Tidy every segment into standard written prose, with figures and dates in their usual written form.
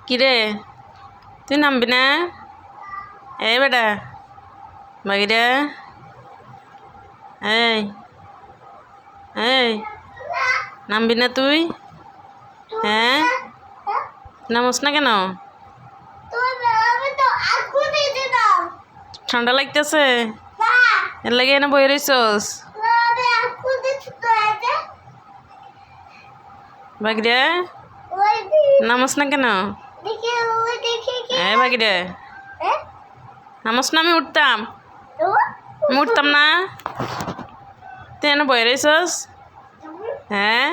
কিরে তুই নামবি না? এই বেটা বাগিরা, এই এই নামবি না তুই? হ্যাঁ, নামস না কেন? ঠান্ডা লাগতেছে, এর লাগে এনে বই রইছস? বাগিরা, নামস না কেন? এই বাগিরা, নামস না? আমি উঠতাম না। তুই এনে বই রইছস? হ্যাঁ,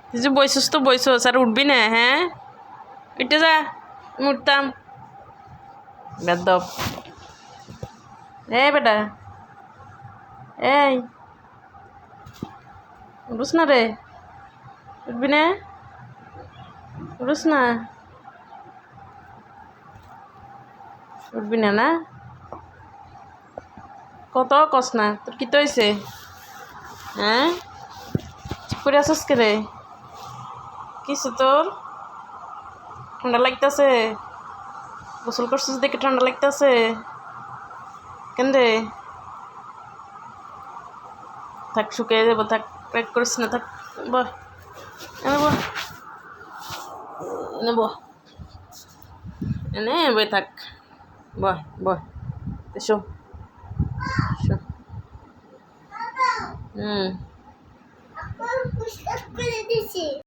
তুই যে বইছস তো বইছস, আর উঠবি না? হ্যাঁ, উঠে যা, আমি উঠতাম। বেদব। এই বেটা, এই উঠুস না রে, উঠবি না? উঠুস না, উঠবি না? না কত কস না, তোর কি তো হয়েছে? হ্যাঁ, চুপ করে আসস কে রে? কিছু তোর ঠান্ডা লাগতেছে? গোসল করছিস দেখে ঠান্ডা লাগতেছে কেন রে? থাক, শুকিয়ে যাবো, থাক, প্যাক করিস না, থাক। বহ, এনে বহ, এনে বহ, এনে বই থাক, বহ বহ, এসো এসো। হুম।